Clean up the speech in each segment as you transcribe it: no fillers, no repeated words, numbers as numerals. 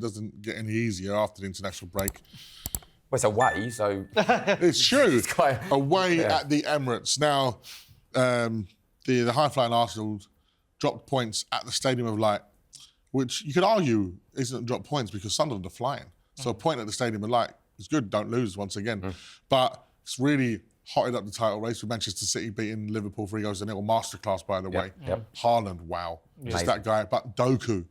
doesn't get any easier after the international break. Well, it's away, so... It's true. It's quite... Away at the Emirates. Now, the high-flying Arsenal dropped points at the Stadium of Light, which you could argue isn't dropped points because Sunderland are flying. So a point at the Stadium of Light is good, don't lose once again. But it's really hotted up the title race with Manchester City beating Liverpool 3-0. Masterclass, by the way. Haaland, wow. Just that guy. But Doku,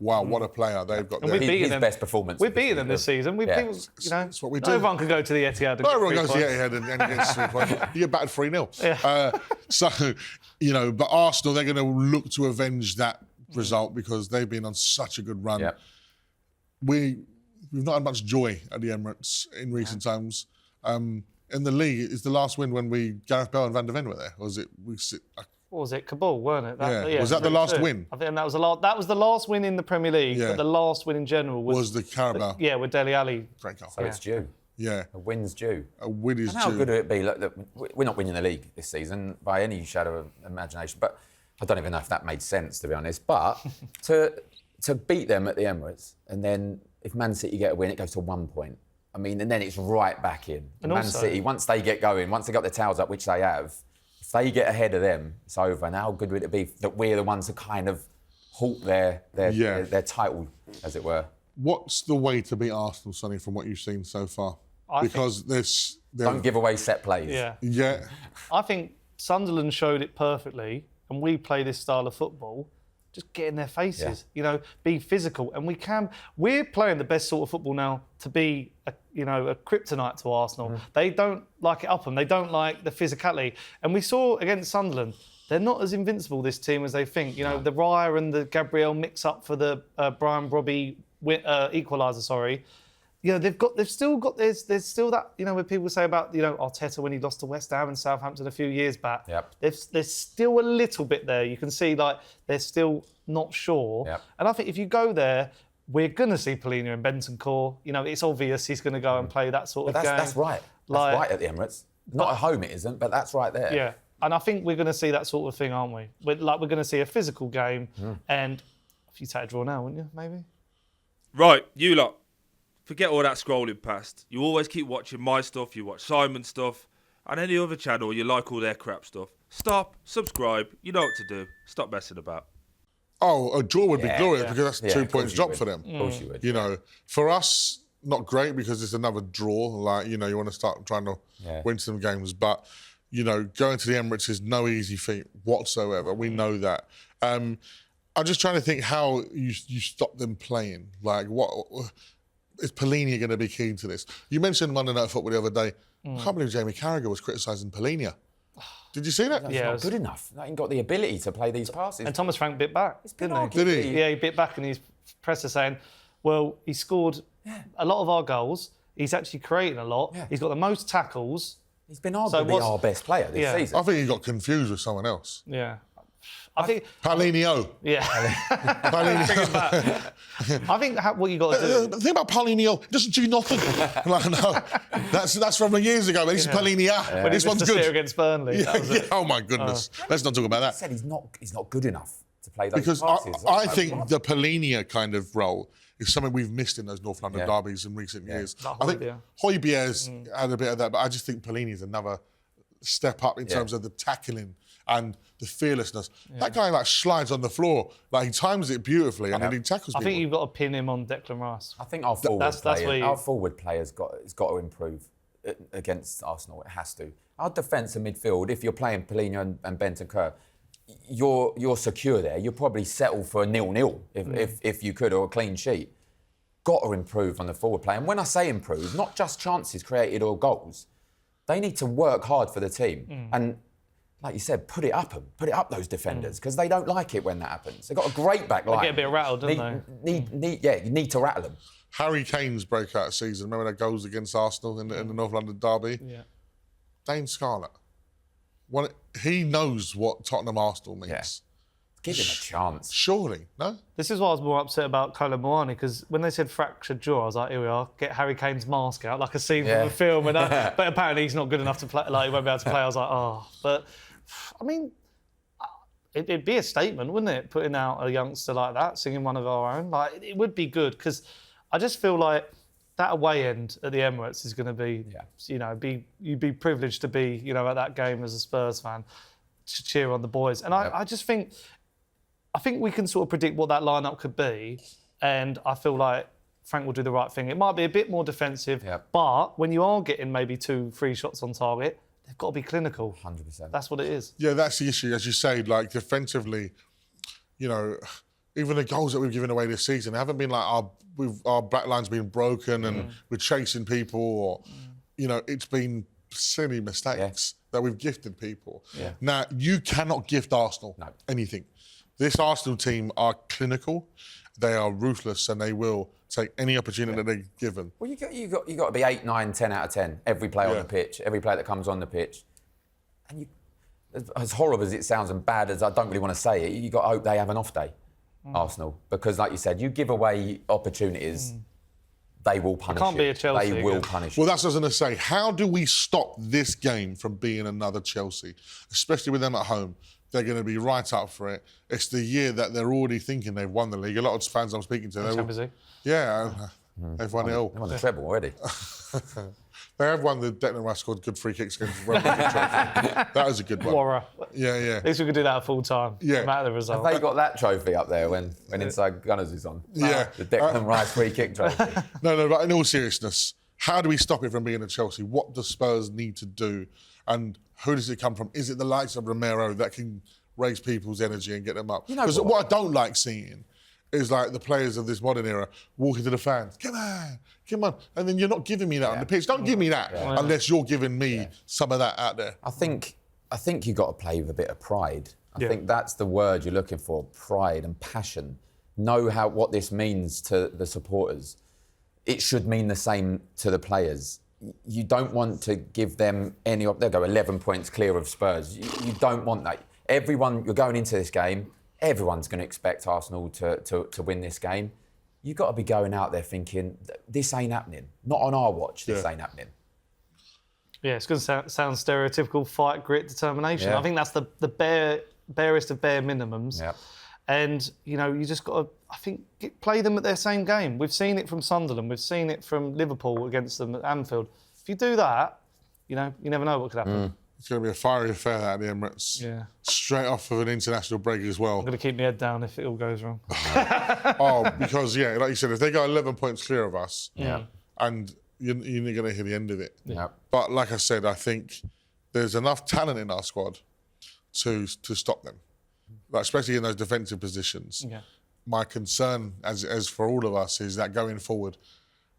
wow, what a player they've got there. His best performance. We've beaten them this season. That's what we do. No one can go to the Etihad and everyone goes to the Etihad and gets 3 points. You get battered 3-0. So, but Arsenal, they're going to look to avenge that result because they've been on such a good run. We've not had much joy at the Emirates in recent times. In the league, is the last win when Gareth Bale and Van der Ven were there? Or was it... What was it? Kabul, weren't it? Was that the last win? I think that was the last win in the Premier League, but the last win in general was the Carabao. With Dele Alli. So it's due. Yeah. A win's due. A win is due. How good would it be? Look, we're not winning the league this season by any shadow of imagination, but I don't even know if that made sense, to be honest. But to beat them at the Emirates, and then if Man City get a win, it goes to 1 point. I mean, and then it's right back in. And Man City, once they get going, once they got their tails up, which they have, if they get ahead of them, it's over. And how good would it be that we're the ones to kind of halt their title, as it were? What's the way to beat Arsenal, Sonny, from what you've seen so far? Don't give away set plays. Yeah. I think Sunderland showed it perfectly, and we play this style of football. Just get in their faces, be physical, and we're playing the best sort of football now to be a kryptonite to Arsenal. They don't like it up them. They don't like the physicality, and we saw against Sunderland. They're not as invincible, this team, as they think. The Raya and the Gabriel mix up for the Brian Robbie equaliser. Sorry. There's still that, where people say about, Arteta when he lost to West Ham and Southampton a few years back. There's still a little bit there. You can see, they're still not sure. And I think if you go there, we're going to see Polina and Bentancur. It's obvious he's going to go and play that sort of game. That's right. That's right at the Emirates. Not at home it isn't, but that's right there. Yeah. And I think we're going to see that sort of thing, aren't we? We're going to see a physical game. And if you take a draw now, wouldn't you, maybe? Right, you lot. Forget all that scrolling past. You always keep watching my stuff, you watch Simon's stuff, and any other channel you like all their crap stuff. Stop, subscribe, you know what to do. Stop messing about. Oh, a draw would be glorious because that's 2 points drop for them. Of course you would. For us, not great because it's another draw. You want to start trying to win some games. But, going to the Emirates is no easy feat whatsoever. We know that. I'm just trying to think how you stop them playing. What... Is Polina going to be keen to this? You mentioned Monday Night Football the other day. I can't believe Jamie Carragher was criticising Polina. Did you see that? That's not good enough. He ain't got the ability to play these passes. And Thomas Frank bit back, didn't he? Did he? Yeah, he bit back and his presser saying, well, he scored a lot of our goals. He's actually creating a lot. He's got the most tackles. He's been arguably our best player this season. I think he got confused with someone else. Yeah. I think Paulinho. Yeah. Paulinho. I think what you got to do. The thing about Paulinho, he doesn't do nothing. No, that's from years ago. But this is Paulinho. This one's good. Against Burnley. Oh my goodness. Let's not talk about that. He said he's not good enough to play those because passes. I think the Paulinho kind of role is something we've missed in those North London derbies in recent years. I think Højbjerg's had a bit of that, but I just think Paulinho is another step up in terms of the tackling and the fearlessness. That guy slides on the floor, he times it beautifully, and then he tackles people. I think you've got to pin him on Declan Rice. I think our forward players has got to improve against Arsenal. It has to. Our defence and midfield, if you're playing Polina and Bentancur, you're secure there. You'll probably settle for a 0-0 if you could, or a clean sheet. Got to improve on the forward play. And when I say improve, not just chances created or goals, they need to work hard for the team. And like you said, put it up those defenders, because they don't like it when that happens. They've got a great back line. They get a bit rattled, don't they? You need to rattle them. Harry Kane's breakout season, remember that goals against Arsenal in the North London derby? Yeah. Dane Scarlett. He knows what Tottenham Arsenal means. Yeah. Give him a chance. Surely, no? This is why I was more upset about Kolo Muani, because when they said fractured jaw, I was like, here we are, get Harry Kane's mask out, like a scene from a film. And but apparently he's not good enough to play, he won't be able to play. I was like, oh. But, I mean, it'd be a statement, wouldn't it, putting out a youngster like that, singing one of our own? It would be good, because I just feel like that away end at the Emirates is going to be, you'd be privileged to be, at that game as a Spurs fan, to cheer on the boys. And I just think we can sort of predict what that lineup could be, and I feel like Frank will do the right thing. It might be a bit more defensive, but when you are getting maybe 2-3 shots on target, they've got to be clinical. 100%. That's what it is. Yeah, that's the issue. As you say, like, defensively, even the goals that we've given away this season haven't been like our back line's been broken and we're chasing people, or, it's been silly mistakes that we've gifted people. Yeah. Now, you cannot gift Arsenal anything. This Arsenal team are clinical, they are ruthless, and they will take any opportunity they're given. Well, you got to be 8, 9, 10 out of 10 every player on the pitch, every player that comes on the pitch. And as horrible as it sounds and bad as I don't really want to say it, you got to hope they have an off day, Arsenal, because like you said, you give away opportunities. They will punish you. Can't be a Chelsea. They will punish you. Well, that's what I was going to say. How do we stop this game from being another Chelsea, especially with them at home? They're going to be right up for it. It's the year that they're already thinking they've won the league. A lot of fans I'm speaking to, they've won it all. They won the treble already. They have won the Declan Rice scored good free kicks against Wonderkid trophy. That was a good one. Warra. Yeah. At least we could do that full time. Yeah. No matter the result. Have they got that trophy up there when Inside Gunners is on? Yeah. The Declan Rice free kick trophy. No, but in all seriousness, how do we stop it from being a Chelsea? What does Spurs need to do? And who does it come from? Is it the likes of Romero that can raise people's energy and get them up? Because what I don't like seeing is like the players of this modern era walking to the fans, come on. And then you're not giving me that on the pitch. Don't give me that unless you're giving me some of that out there. I think you've got to play with a bit of pride. I think that's the word you're looking for, pride and passion. Know what this means to the supporters. It should mean the same to the players. You don't want to give them any... They'll go 11 points clear of Spurs. You don't want that. Everyone, you're going into this game, everyone's going to expect Arsenal to win this game. You've got to be going out there thinking, this ain't happening. Not on our watch, this ain't happening. Yeah, it's going to sound stereotypical, fight, grit, determination. I think that's the barest of bare minimums. Yeah. And, you just got to, play them at their same game. We've seen it from Sunderland. We've seen it from Liverpool against them at Anfield. If you do that, you never know what could happen. It's going to be a fiery affair at the Emirates. Yeah. Straight off of an international break as well. I'm going to keep my head down if it all goes wrong. Because, like you said, if they go 11 points clear of us, and you're going to hear the end of it. Yeah. But like I said, I think there's enough talent in our squad to stop them, like, especially in those defensive positions. Yeah. My concern, as for all of us, is that going forward,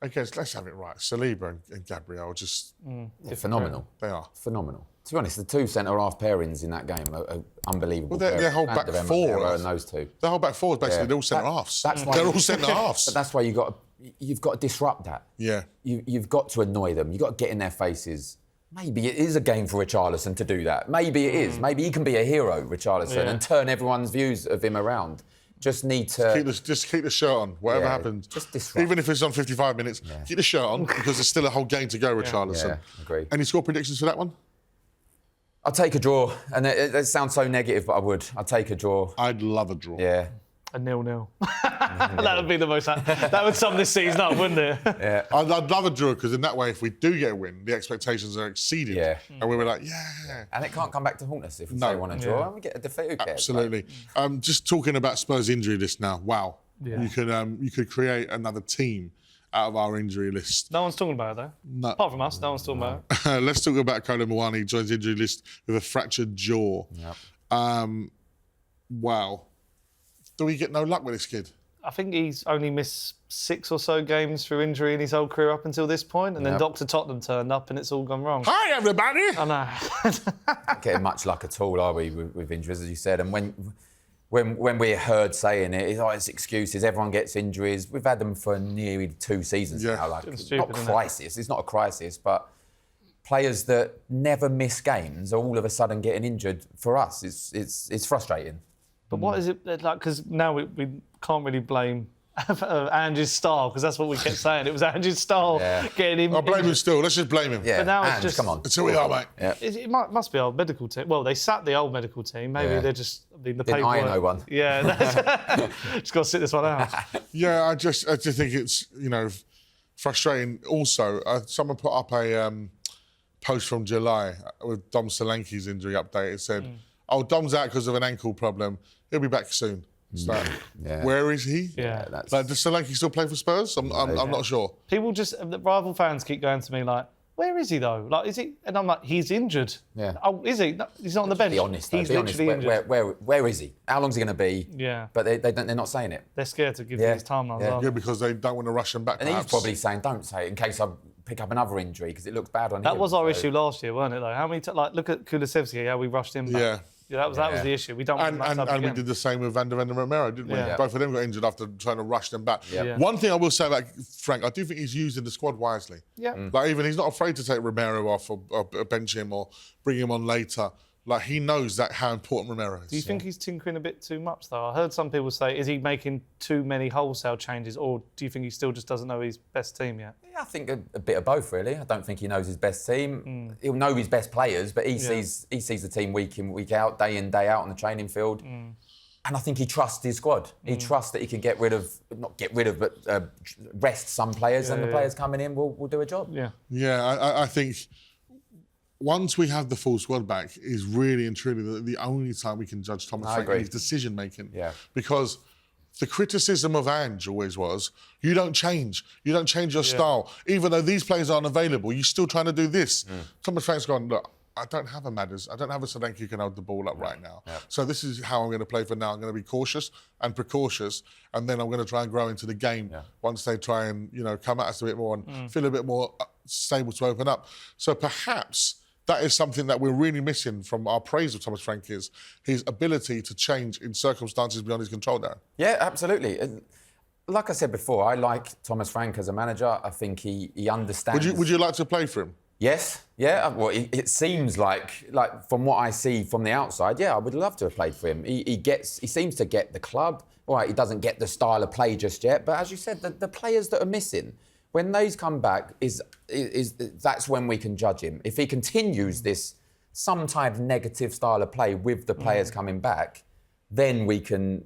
okay, let's have it right. Saliba and Gabriel just... They're phenomenal. They are. Phenomenal. To be honest, the two centre-half pairings in that game are unbelievable. Well, their whole back four... and those two. Their whole back four is basically all centre-halves. They're all centre-halves. But that's why you've got to disrupt that. Yeah. You've got to annoy them. You've got to get in their faces. Maybe it is a game for Richarlison to do that. Maybe it is. Maybe he can be a hero, Richarlison, and turn everyone's views of him around. Just need to... Just keep the shirt on, whatever happens. Just disrupt. Even if it's on 55 minutes, keep the shirt on, because there's still a whole game to go, Richarlison. Yeah, agree. Any score predictions for that one? I'll take a draw. And it sounds so negative, but I would. I'll take a draw. I'd love a draw. Yeah. A 0-0. That would be the most... That would sum this season up, wouldn't it? Yeah. I'd love a draw, because in that way, if we do get a win, the expectations are exceeded. Yeah. And we were like, And it can't come back to haunt us if we say want a draw. And we get a defeat. Who cares? Absolutely. Just talking about Spurs' injury list now. Wow. Yeah. You could create another team out of our injury list. No one's talking about it, though. No. Apart from us, no one's talking about it. Let's talk about Kolo Muani. Joins the injury list with a fractured jaw. Yep. Wow. Do we get no luck with this kid? I think he's only missed 6 or so games through injury in his whole career up until this point, and then Dr. Tottenham turned up and it's all gone wrong. Hi, everybody! I know. Not getting much luck at all, are we, with injuries, as you said? And when we're heard saying it's excuses, everyone gets injuries. We've had them for nearly 2 seasons now. Like, stupid, not crisis. It's not a crisis, but players that never miss games are all of a sudden getting injured. For us, it's frustrating. But what is it like? Because now we can't really blame Ange's style, because that's what we kept saying. It was Ange's style getting him. I blame him still. Let's just blame him. Yeah, But now it's Ange, just- come on. That's who we are, mate. Yeah. It must be our medical team. Well, they sacked the old medical team. Maybe they're just the Didn't paperwork. I know one? Yeah, just got to sit this one out. Yeah, I just think it's, frustrating. Also, someone put up a post from July with Dom Solanke's injury update. It said, Dom's out because of an ankle problem. He'll be back soon. It's like, where is he? Yeah. Like, does Solanke still play for Spurs? I'm not sure. People the rival fans keep going to me like, where is he though? Like, is he? And I'm like, he's injured. Yeah. Oh, is he? No, he's not on the bench. Be honest, though. He's Be honest. literally injured. Where is he? How long's he going to be? Yeah. But they're not saying it. They're scared to give his time now. Yeah, because they don't want to rush him back. And perhaps. Oh, he's probably saying, don't say it in case I pick up another injury because it looks bad on him. That was our issue last year, weren't it? Though, how many? Look at Kulusevski, how we rushed him back. Yeah. Yeah, that was the issue. We don't want that to happen and we again. did the same with Van der Ven and Romero, didn't we? Yeah. Both of them got injured after trying to rush them back. Yeah. One thing I will say about Frank, I do think he's using the squad wisely. Yeah. Like, even he's not afraid to take Romero off or bench him or bring him on later. Like, he knows that how important Romero is. Do you think he's tinkering a bit too much, though? I heard some people say, is he making too many wholesale changes, or do you think he still just doesn't know his best team yet? Yeah, I think a bit of both, really. I don't think he knows his best team. He'll know his best players, but he sees the team week in, week out, day in, day out on the training field. And I think he trusts his squad. He trusts that he can but rest some players, and the players coming in will do a job. Yeah. Yeah, I think once we have the full squad back is really and truly the only time we can judge Thomas Frank and his decision making. Yeah. Because the criticism of Ange always was, you don't change your style. Even though these players aren't available, you're still trying to do this. Thomas Frank's gone, look, I don't have a Mathys. I don't have a Solanke who can hold the ball up right now. So this is how I'm going to play for now. I'm going to be cautious and precautious, and then I'm going to try and grow into the game once they try and come at us a bit more and feel a bit more stable to open up. So perhaps that is something that we're really missing from our praise of Thomas Frank, is his ability to change in circumstances beyond his control, Darren. Yeah, absolutely. And like I said before, I like Thomas Frank as a manager. I think he understands. Would you like to play for him? Yes, yeah. Well, it seems like from what I see from the outside, I would love to have played for him. He seems to get the club. All right, he doesn't get the style of play just yet, but as you said, the players that are missing, when those come back, is that's when we can judge him. If he continues this some type of negative style of play with the players coming back, then we can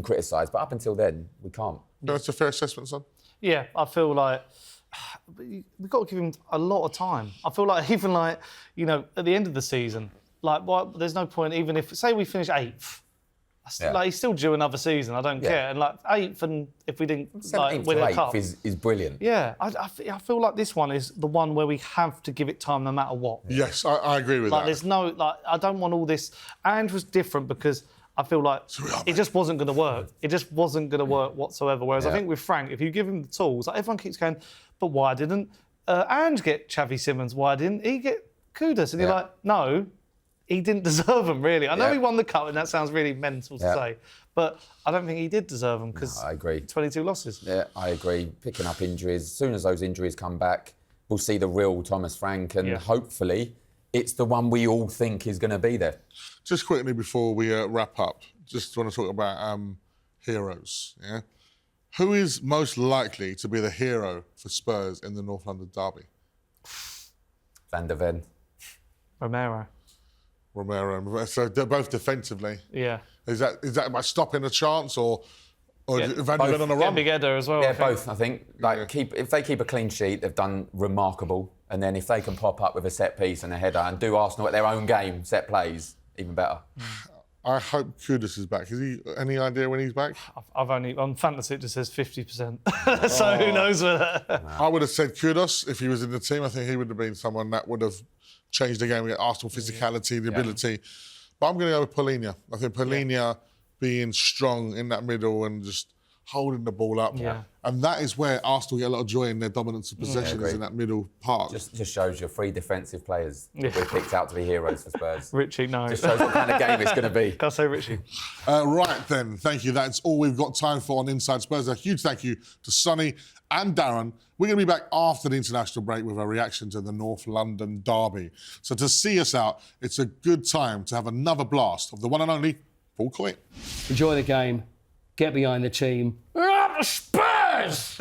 criticise. But up until then, we can't. That's a fair assessment, son. Yeah, I feel like we've got to give him a lot of time. I feel like even at the end of the season, there's no point, even if, say we finish 8th, he's still due another season. I don't care. And 8th, and if we didn't win a cup, is brilliant. Yeah, I feel like this one is the one where we have to give it time no matter what. Yes, I agree with that. There's no I don't want all this. Ange was different because I feel like it just wasn't going to work. It just wasn't going to work whatsoever. Whereas I think with Frank, if you give him the tools, everyone keeps going, but why didn't Ange get Xavi Simons? Why didn't he get Kudus? And you're like, no, he didn't deserve them, really. I know he won the cup, and that sounds really mental to say, but I don't think he did deserve them because I agree. 22 losses. Yeah, I agree. Picking up injuries. As soon as those injuries come back, we'll see the real Thomas Frank, and hopefully it's the one we all think is going to be there. Just quickly before we wrap up, just want to talk about heroes. Yeah, who is most likely to be the hero for Spurs in the North London derby? Van der Ven. Romero. So they're both defensively. Yeah. Is that by stopping a chance or Van der Ven on a run? Big header as well. Yeah, both. I think if they keep a clean sheet, they've done remarkable. And then if they can pop up with a set piece and a header and do Arsenal at their own game, set plays, even better. I hope Kudus is back. Is he? Any idea when he's back? I've only on fantasy it just says 50%. So who knows whether. I would have said Kudus if he was in the team. I think he would have been someone that would have changed the game with Arsenal physicality, the ability. But I'm going to go with Paulinho. I think Paulinho being strong in that middle and just holding the ball up. Yeah. And that is where Arsenal get a lot of joy in their dominance of possession is in that middle part. Just shows your 3 defensive players we're picked out to be heroes for Spurs. Richie, no. Just shows what kind of game it's going to be. Can't say Richie. Right then, thank you. That's all we've got time for on Inside Spurs. A huge thank you to Sonny and Darren. We're going to be back after the international break with a reaction to the North London derby. So to see us out, it's a good time to have another blast of the one and only Paul Coyne. Enjoy the game. Get behind the team. the Spurs!